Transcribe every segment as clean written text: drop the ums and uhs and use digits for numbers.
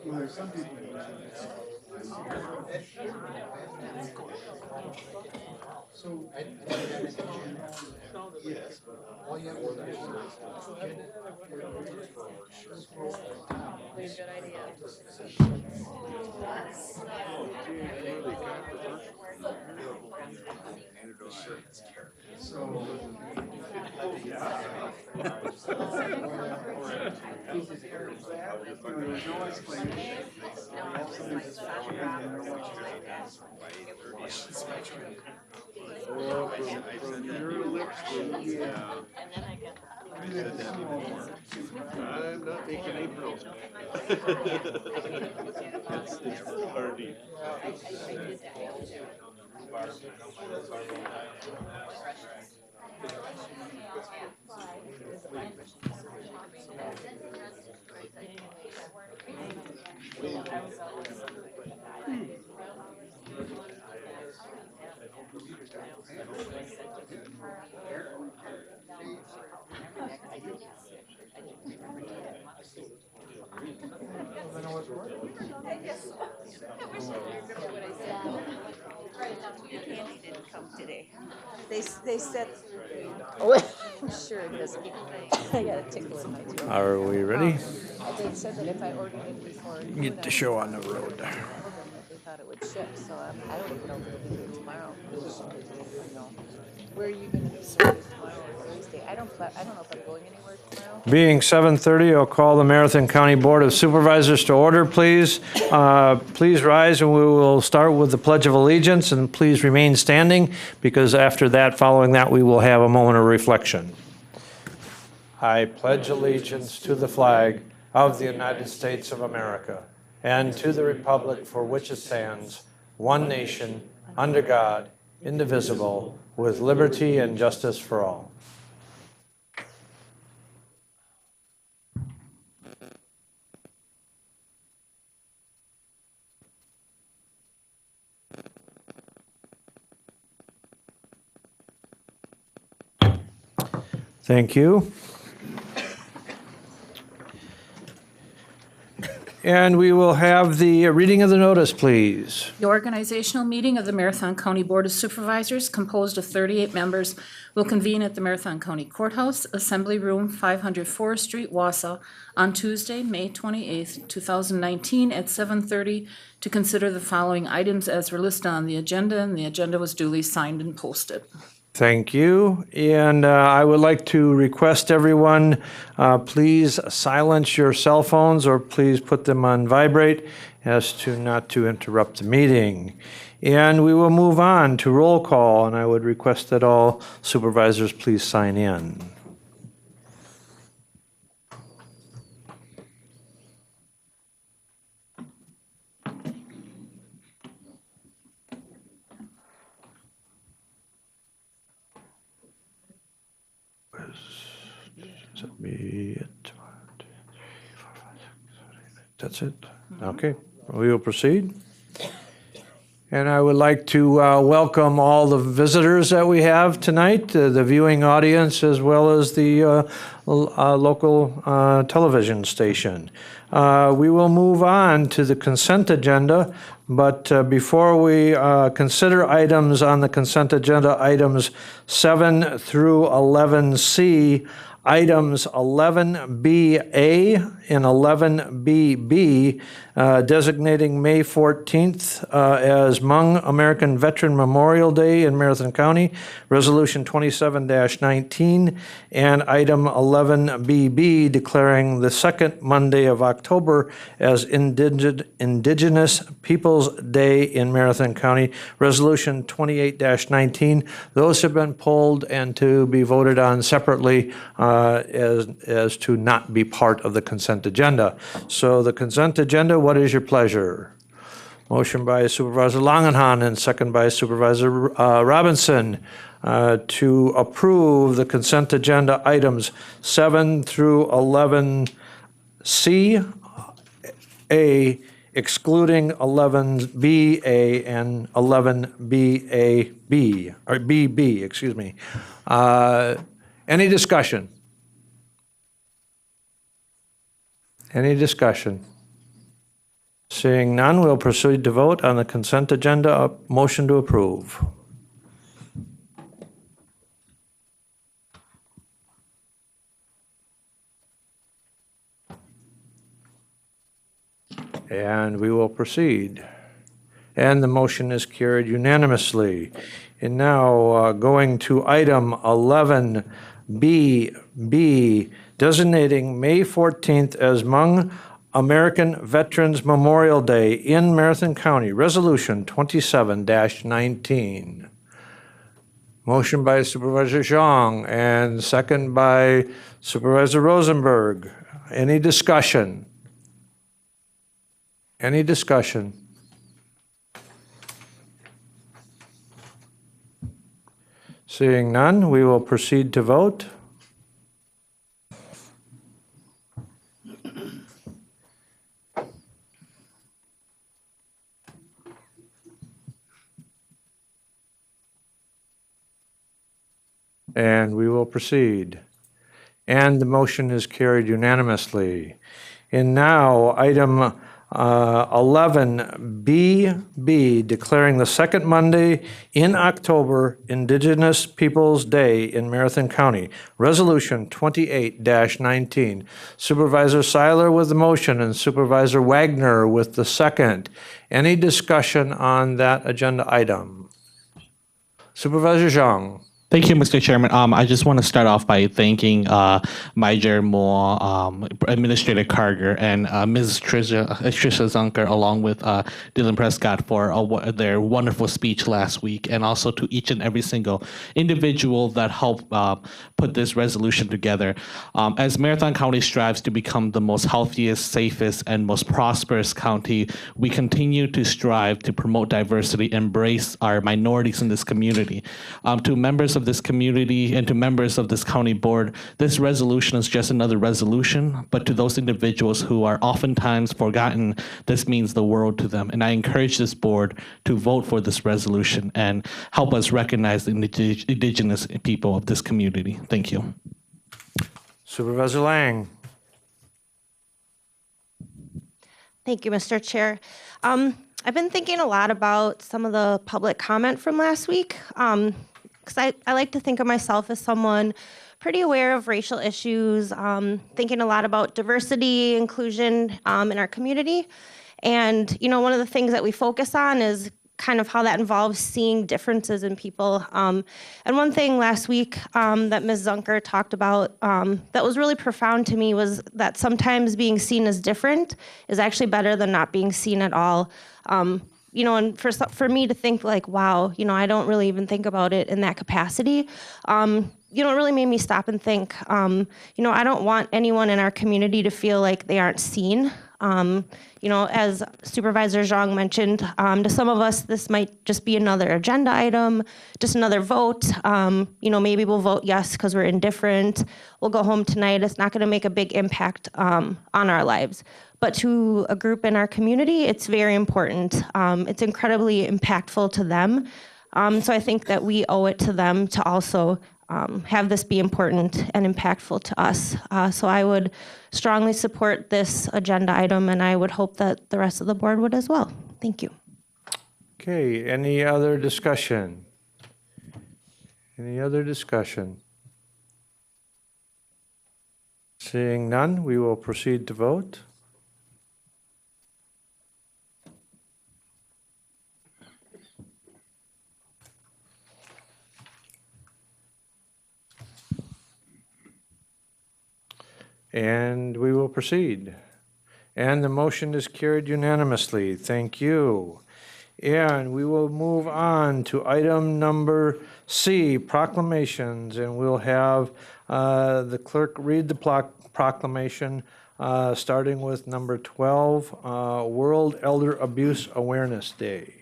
Well, there's some people. So. Yes. All you have to do is. Good idea. So. There's no explanation. From your lips to I'm not making April. It's party. Candy didn't come today. They said, sure it doesn't. I got a tickle in my throat. Are we ready? They said that if I ordered it before noon, Get the show on the road. they thought it would ship, so I don't even know if it'll be here tomorrow. Where are you gonna be serving tomorrow or Thursday? I don't know if I'm going anywhere tomorrow. Being 7:30, I'll call the Marathon County Board of Supervisors to order, please. Please rise, and we will start with the Pledge of Allegiance, and please remain standing, because after that, following that, we will have a moment of reflection. I pledge allegiance to the flag of the United States of America and to the republic for which it stands, one nation, under God, indivisible, with liberty and justice for all. Thank you. And we will have the reading of the notice, please. The organizational meeting of the Marathon County Board of Supervisors, composed of 38 members, will convene at the Marathon County Courthouse, Assembly Room, 500 Forest Street, Wausau, on Tuesday, May 28th, 2019, at 7:30, to consider the following items as were listed on the agenda, and the agenda was duly signed and posted. Thank you. And I would like to request everyone, please silence your cell phones, or please put them on vibrate as to not to interrupt the meeting. And we will move on to roll call, and I would request that all supervisors please sign in. That's it? Okay, we will proceed. And I would like to welcome all the visitors that we have tonight, the viewing audience, as well as the local television station. We will move on to the consent agenda, but before we consider items on the consent agenda, items 7 through 11C, items 11BA and 11BB, designating May 14th as Hmong American Veteran Memorial Day in Marathon County, Resolution 27-19, and item 11BB, declaring the second Monday of October as Indigenous Peoples Day in Marathon County, Resolution 28-19. Those have been pulled and to be voted on separately as to not be part of the consent agenda. So the consent agenda, what is your pleasure? Motion by Supervisor Langenhan and second by Supervisor Robinson to approve the consent agenda items 7 through 11C, A, excluding 11BA and 11BAB, or BB, excuse me. Any discussion? Any discussion? Seeing none, we'll proceed to vote on the consent agenda. Motion to approve. And we will proceed. And the motion is carried unanimously. And now going to item 11BB, designating May 14th as Hmong American Veterans Memorial Day in Marathon County, Resolution 27-19. Motion by Supervisor Zhang and second by Supervisor Rosenberg. Any discussion? Any discussion? Seeing none, we will proceed to vote. And we will proceed. And the motion is carried unanimously. And now, item 11BB, declaring the second Monday in October Indigenous Peoples' Day in Marathon County. Resolution 28-19. Supervisor Seiler with the motion and Supervisor Wagner with the second. Any discussion on that agenda item? Supervisor Zhang. Thank you, Mr. Chairman. I just want to start off by thanking Major Moore, Administrator Carger, and Ms. Tricia Zunker, along with Dylan Prescott for their wonderful speech last week, and also to each and every single individual that helped put this resolution together. As Marathon County strives to become the most healthiest, safest, and most prosperous county, we continue to strive to promote diversity, embrace our minorities in this community. To members of this community and to members of this county board, this resolution is just another resolution, but to those individuals who are oftentimes forgotten, this means the world to them. And I encourage this board to vote for this resolution and help us recognize the indigenous people of this community. Thank you. Supervisor Lang. Thank you, Mr. Chair. I've been thinking a lot about some of the public comment from last week. Because I like to think of myself as someone pretty aware of racial issues, thinking a lot about diversity, inclusion in our community. And, you know, one of the things that we focus on is kind of how that involves seeing differences in people. And one thing last week that Ms. Zunker talked about that was really profound to me was that sometimes being seen as different is actually better than not being seen at all. You know, and for me to think like, wow, you know, I don't really even think about it in that capacity. You know, it really made me stop and think, you know, I don't want anyone in our community to feel like they aren't seen. You know, as Supervisor Zhang mentioned, to some of us, this might just be another agenda item, just another vote. You know, maybe we'll vote yes because we're indifferent. We'll go home tonight. It's not going to make a big impact on our lives. But to a group in our community, it's very important. It's incredibly impactful to them. So I think that we owe it to them to also have this be important and impactful to us. So I would strongly support this agenda item, and I would hope that the rest of the board would as well. Thank you. Okay, any other discussion? Any other discussion? Seeing none, we will proceed to vote. And we will proceed. And the motion is carried unanimously. Thank you. And we will move on to item number C, proclamations. And we'll have the clerk read the proclamation, starting with number 12, World Elder Abuse Awareness Day.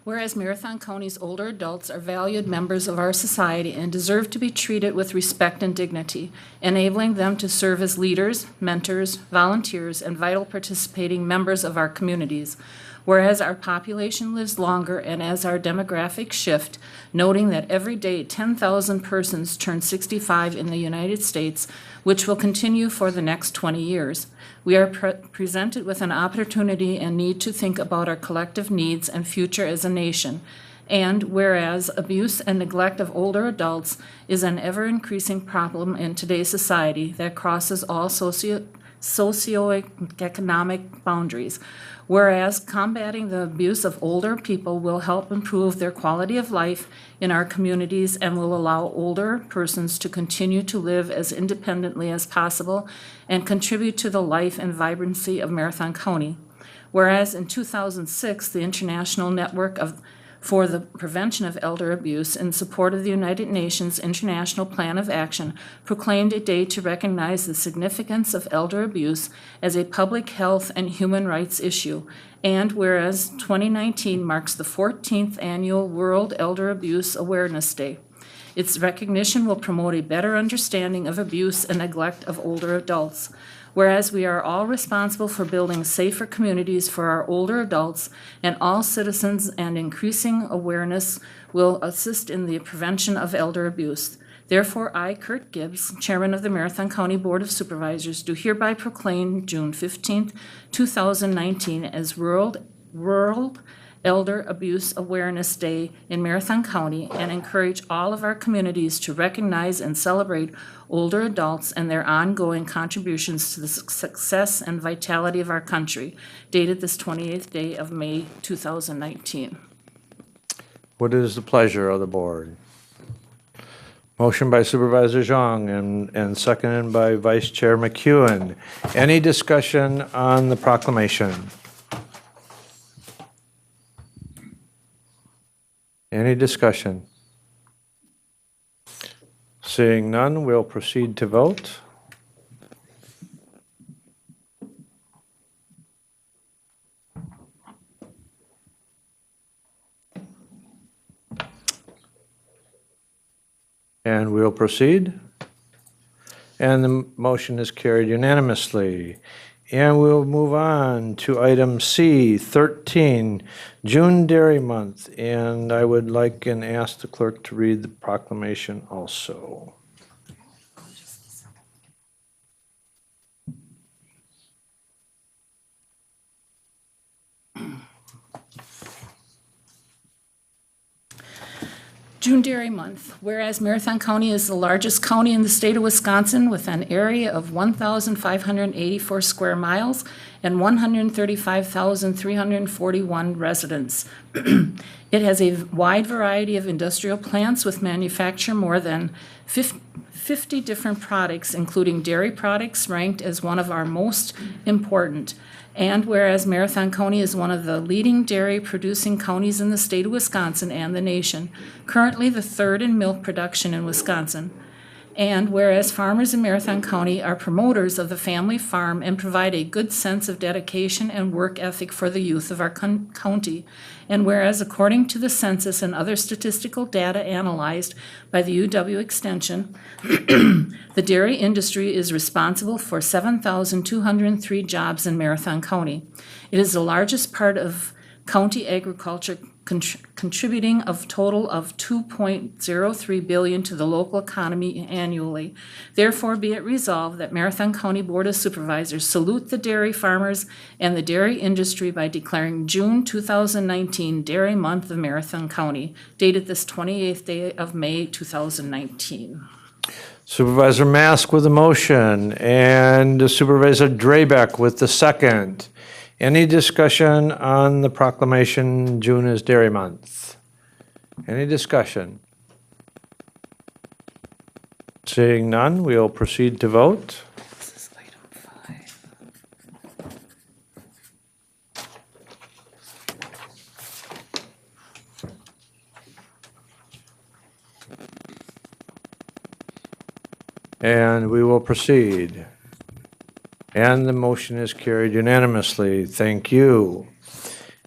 Whereas Marathon County's older adults are valued members of our society and deserve to be treated with respect and dignity, enabling them to serve as leaders, mentors, volunteers, and vital participating members of our communities. Whereas our population lives longer and as our demographics shift, noting that every day 10,000 persons turn 65 in the United States, which will continue for the next 20 years. We are presented with an opportunity and need to think about our collective needs and future as a nation. And whereas abuse and neglect of older adults is an ever-increasing problem in today's society that crosses all socioeconomic boundaries. Whereas combating the abuse of older people will help improve their quality of life in our communities and will allow older persons to continue to live as independently as possible and contribute to the life and vibrancy of Marathon County. Whereas in 2006, the International Network for the Prevention of Elder Abuse, in support of the United Nations International Plan of Action, proclaimed a day to recognize the significance of elder abuse as a public health and human rights issue. And whereas 2019 marks the 14th annual World Elder Abuse Awareness Day. Its recognition will promote a better understanding of abuse and neglect of older adults. Whereas we are all responsible for building safer communities for our older adults and all citizens, and increasing awareness will assist in the prevention of elder abuse. Therefore, I, Kurt Gibbs, Chairman of the Marathon County Board of Supervisors, do hereby proclaim June 15th, 2019 as World Elder Abuse Awareness Day in Marathon County, and encourage all of our communities to recognize and celebrate older adults and their ongoing contributions to the success and vitality of our country, dated this 28th day of May 2019. What is the pleasure of the board? Motion by Supervisor Zhang and seconded by Vice Chair McEwen. Any discussion on the proclamation? Any discussion? Seeing none, we'll proceed to vote. And we'll proceed. And the motion is carried unanimously. And we'll move on to item C, 13, June Dairy Month. And I would like and ask the clerk to read the proclamation also. June Dairy Month. Whereas Marathon County is the largest county in the state of Wisconsin with an area of 1,584 square miles and 135,341 residents. It has a wide variety of industrial plants with manufacture more than 50 different products, including dairy products ranked as one of our most important. And whereas Marathon County is one of the leading dairy producing counties in the state of Wisconsin and the nation, currently the third in milk production in Wisconsin. And whereas farmers in Marathon County are promoters of the family farm and provide a good sense of dedication and work ethic for the youth of our county. And whereas according to the census and other statistical data analyzed by the UW Extension, the dairy industry is responsible for 7,203 jobs in Marathon County. It is the largest part of county agriculture, contributing a total of $2.03 billion to the local economy annually. Therefore, be it resolved that Marathon County Board of Supervisors salute the dairy farmers and the dairy industry by declaring June 2019 Dairy Month of Marathon County, dated this 28th day of May 2019. Supervisor Mask with the motion and Supervisor Drabeck with the second. Any discussion on the proclamation June is Dairy Month? Any discussion? Seeing none, we'll proceed to vote. This is item 5. And we will proceed. And the motion is carried unanimously. Thank you.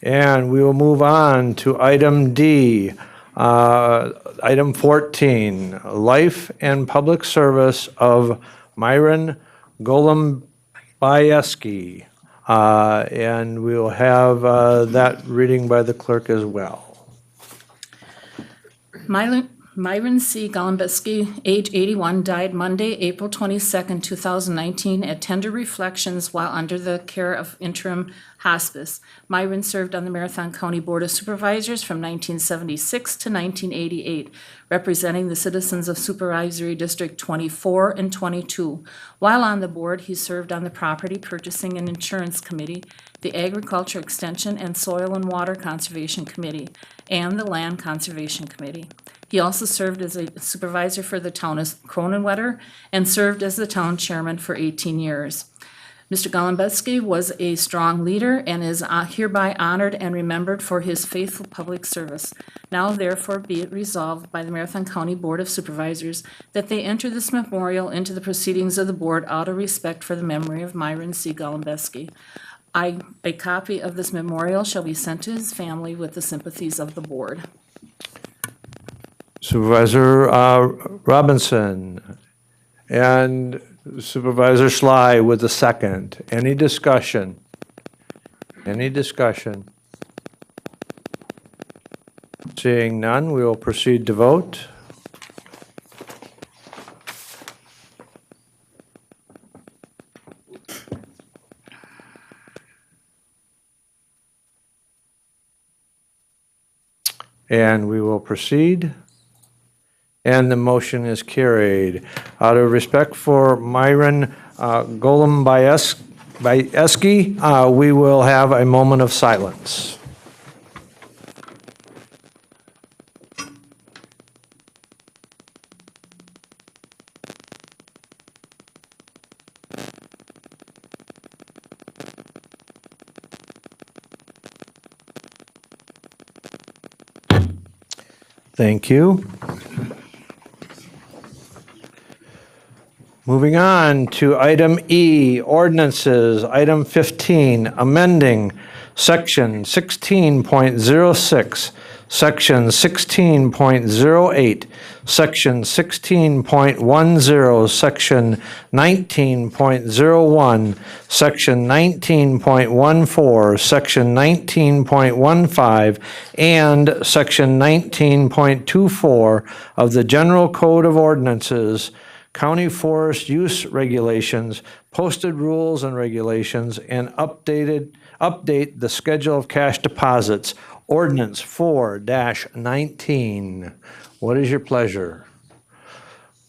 And we will move on to item D. Item 14, life and public service of Myron Golombayeski. And we will have that reading by the clerk as well. Myron C. Golombeski, age 81, died Monday, April 22nd, 2019, at Tender Reflections while under the care of interim hospice. Myron served on the Marathon County Board of Supervisors from 1976 to 1988, representing the citizens of Supervisory District 24 and 22. While on the board, he served on the Property Purchasing and Insurance Committee, the Agriculture Extension and Soil and Water Conservation Committee, and the Land Conservation Committee. He also served as a supervisor for the town of Cronenwetter and served as the town chairman for 18 years. Mr. Golombeski was a strong leader and is hereby honored and remembered for his faithful public service. Now therefore be it resolved by the Marathon County Board of Supervisors that they enter this memorial into the proceedings of the board out of respect for the memory of Myron C. Golombeski. A copy of this memorial shall be sent to his family with the sympathies of the board. Supervisor Robinson and Supervisor Sly with the second. Any discussion? Any discussion? Seeing none, we will proceed to vote. And we will proceed. And the motion is carried. Out of respect for Myron Golombayeski, we will have a moment of silence. Thank you. Moving on to item E, ordinances. Item 15, amending section 16.06, section 16.08, section 16.10, section 19.01, section 19.14, section 19.15, and section 19.24 of the General Code of Ordinances, County Forest Use Regulations, posted rules and regulations, and update the schedule of cash deposits, Ordinance 4-19. What is your pleasure?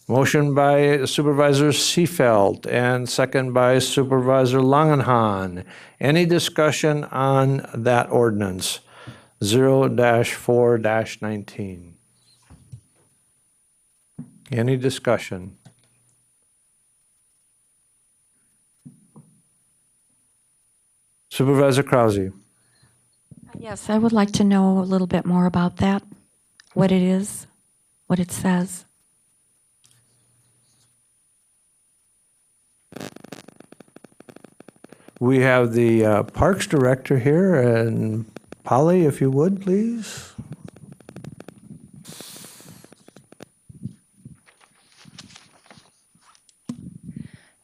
Motion by Supervisor Seefeld and second by Supervisor Langenhahn. Any discussion on that ordinance, 0-4-19? Any discussion? Supervisor Krause. Yes, I would like to know a little bit more about that, what it is, what it says. We have the Parks Director here, and Polly, if you would, please.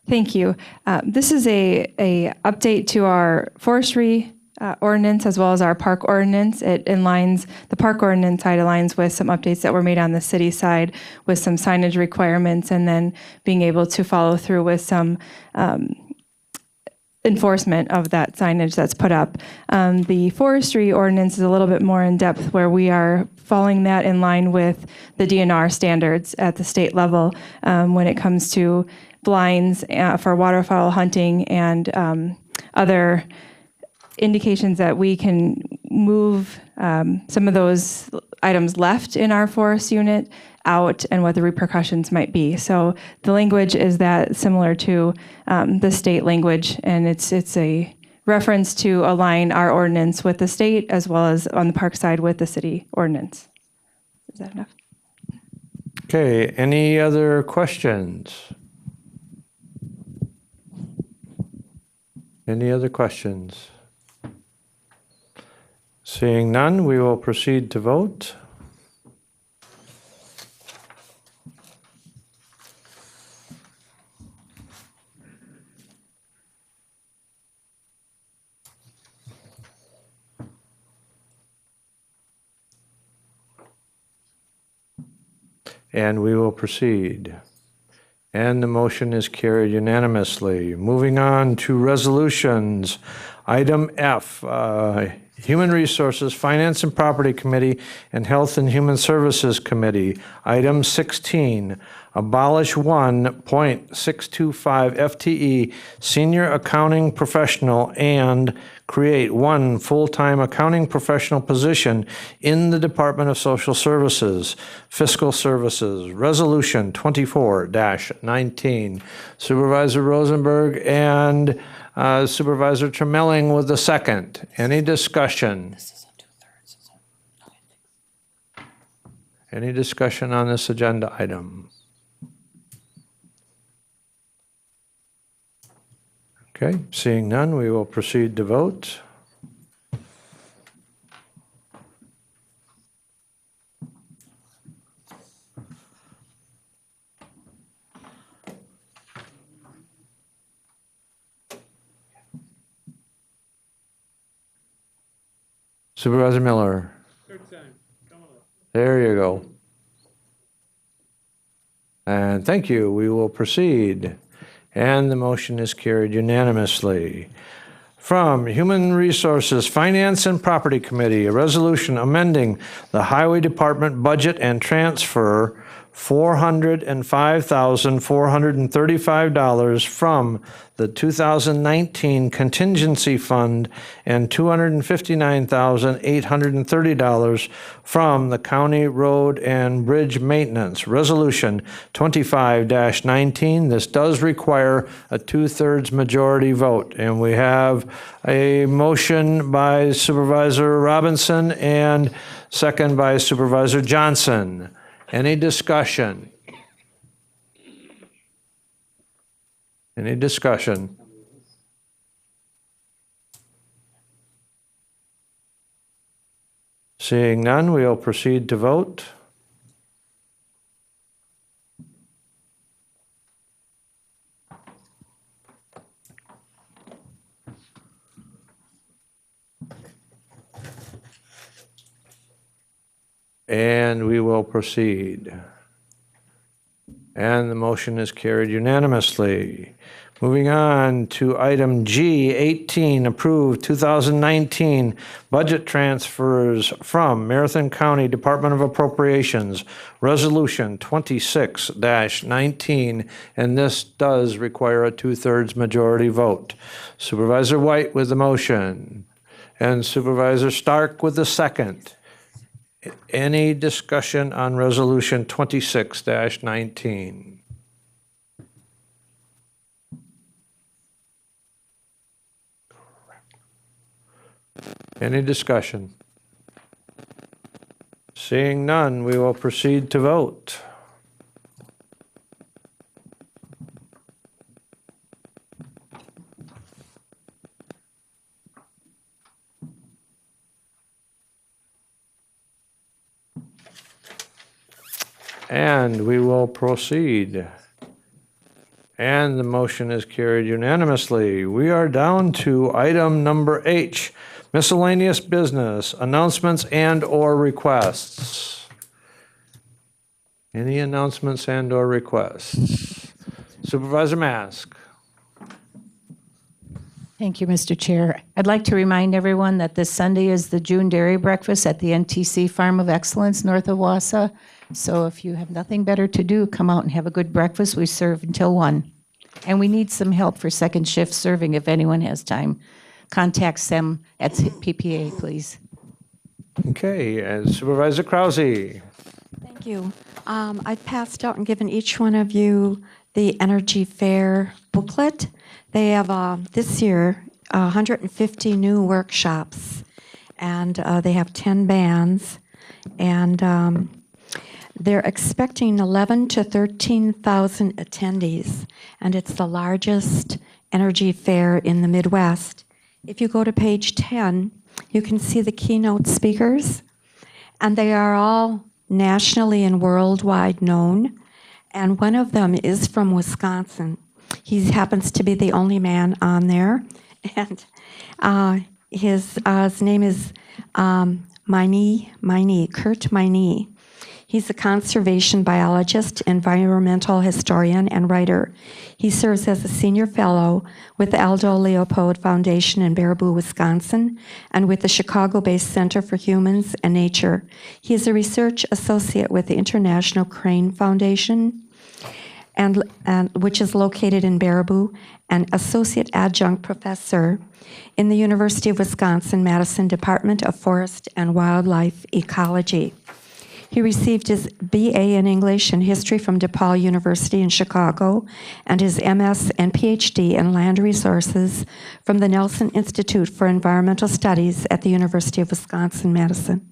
Thank you. This is a update to our forestry ordinance as well as our park ordinance. It aligns, the park ordinance side aligns with some updates that were made on the city side with some signage requirements, and then being able to follow through with some enforcement of that signage that's put up. The forestry ordinance is a little bit more in depth, where we are following that in line with the DNR standards at the state level when it comes to blinds for waterfowl hunting and other indications that we can move some of those items left in our forest unit out and what the repercussions might be. So the language is that similar to the state language, and it's a reference to align our ordinance with the state as well as on the park side with the city ordinance. Is that enough? Okay, any other questions? Any other questions? Seeing none, we will proceed to vote. And we will proceed. And the motion is carried unanimously. Moving on to resolutions. Item F, Human Resources, Finance and Property Committee, and Health and Human Services Committee. Item 16, abolish 1.625 FTE senior accounting professional and create one full-time accounting professional position in the Department of Social Services, Fiscal Services, Resolution 24-19. Supervisor Rosenberg and Supervisor Tremelling with the second. Any discussion? Any discussion on this agenda item? Okay, seeing none, we will proceed to vote. Supervisor Miller. There you go. And thank you. We will proceed. And the motion is carried unanimously. From Human Resources, Finance and Property Committee, a resolution amending the Highway Department budget and transfer $405,435 from the 2019 contingency fund and $259,830 from the County Road and Bridge Maintenance. Resolution 25-19. This does require a 2/3 majority vote. And we have a motion by Supervisor Robinson and second by Supervisor Johnson. Any discussion? Any discussion? Seeing none, we'll proceed to vote. And we will proceed. And the motion is carried unanimously. Moving on to item G, 18, approved 2019 budget transfers from Marathon County Department of Appropriations, Resolution 26-19, and this does require a 2/3 majority vote. Supervisor White with the motion, and Supervisor Stark with the second. Any discussion on Resolution 26-19? Any discussion? Seeing none, we will proceed to vote. And we will proceed. And the motion is carried unanimously. We are down to item number H, miscellaneous business, announcements and/or requests. Any announcements and/or requests? Supervisor Mask. Thank you, Mr. Chair. I'd like to remind everyone that this Sunday is the June Dairy Breakfast at the NTC Farm of Excellence north of Wausau. So if you have nothing better to do, come out and have a good breakfast. We serve until 1. And we need some help for second shift serving if anyone has time. Contact Sam at PPA, please. Okay, and Supervisor Krause. Thank you. I've passed out and given each one of you the Energy Fair booklet. They have this year 150 new workshops, and they have 10 bands, and they're expecting 11 to 13,000 attendees, and it's the largest energy fair in the Midwest. If you go to page 10, you can see the keynote speakers, and they are all nationally and worldwide known. And one of them is from Wisconsin. He happens to be the only man on there. And his name is Kurt Meine. He's a conservation biologist, environmental historian, and writer. He serves as a senior fellow with the Aldo Leopold Foundation in Baraboo, Wisconsin, and with the Chicago-based Center for Humans and Nature. He is a research associate with the International Crane Foundation, and which is located in Baraboo, and associate adjunct professor in the University of Wisconsin-Madison Department of Forest and Wildlife Ecology. He received his BA in English and History from DePaul University in Chicago and his MS and PhD in Land Resources from the Nelson Institute for Environmental Studies at the University of Wisconsin-Madison.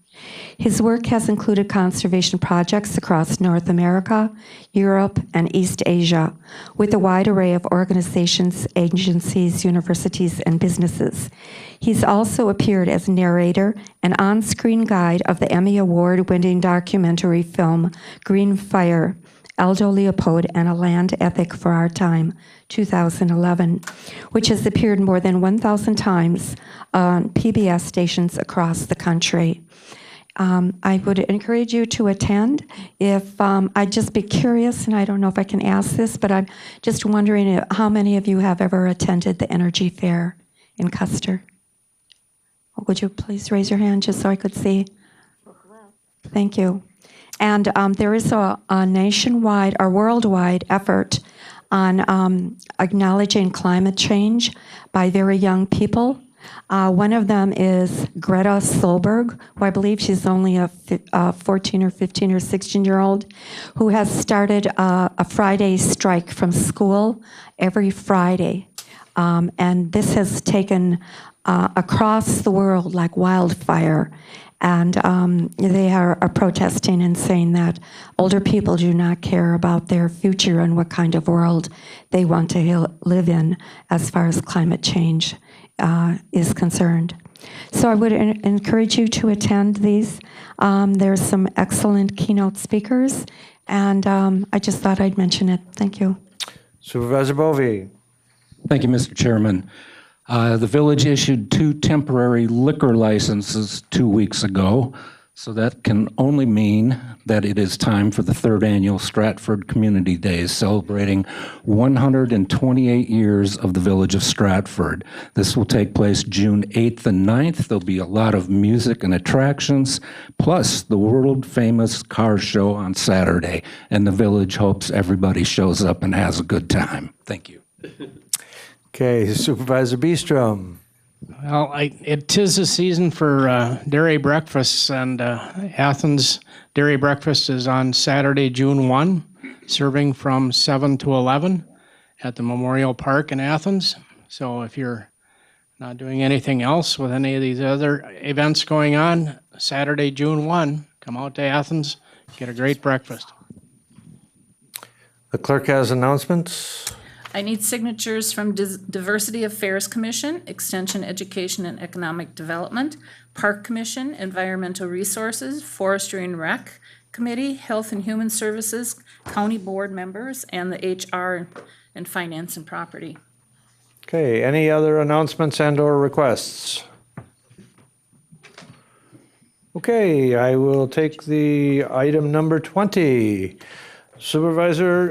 His work has included conservation projects across North America, Europe, and East Asia, with a wide array of organizations, agencies, universities, and businesses. He's also appeared as narrator and on-screen guide of the Emmy Award-winning documentary film Green Fire, Aldo Leopold and a Land Ethic for Our Time, 2011, which has appeared more than 1,000 times on PBS stations across the country. I would encourage you to attend. If I'd just be curious, and I don't know if I can ask this, but I'm just wondering how many of you have ever attended the Energy Fair in Custer? Would you please raise your hand just so I could see? Thank you. And there is a nationwide or worldwide effort on acknowledging climate change by very young people. One of them is Greta Thunberg, who I believe she's only a 14 or 15 or 16-year-old, who has started a Friday strike from school every Friday. And this has taken across the world like wildfire. And they are protesting and saying that older people do not care about their future and what kind of world they want to live in as far as climate change is concerned. So I would encourage you to attend these. There's some excellent keynote speakers, and I just thought I'd mention it. Thank you. Supervisor Bovee. Thank you, Mr. Chairman. The village issued 2 temporary liquor licenses 2 weeks ago, so that can only mean that it is time for the 3rd annual Stratford Community Days, celebrating 128 years of the village of Stratford. This will take place June 8th and 9th. There'll be a lot of music and attractions, plus the world-famous car show on Saturday, and the village hopes everybody shows up and has a good time. Thank you. Okay, Supervisor Beestrom. Well, it is a season for dairy breakfasts, and Athens Dairy Breakfast is on Saturday, June 1, serving from 7 to 11 at the Memorial Park in Athens. So if you're not doing anything else with any of these other events going on, Saturday, June 1, come out to Athens, get a great breakfast. The clerk has announcements. I need signatures from Diversity Affairs Commission, Extension Education and Economic Development, Park Commission, Environmental Resources, Forestry and Rec Committee, Health and Human Services, County Board members, and the HR and Finance and Property. Okay, any other announcements and/or requests? Okay, I will take the item number 20. Supervisor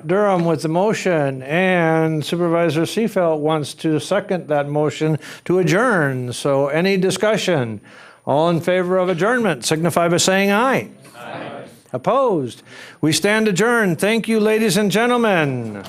Durham with the motion, and Supervisor Seefeld wants to second that motion to adjourn. So any discussion? All in favor of adjournment signify by saying aye. Aye. Opposed? We stand adjourned. Thank you, ladies and gentlemen.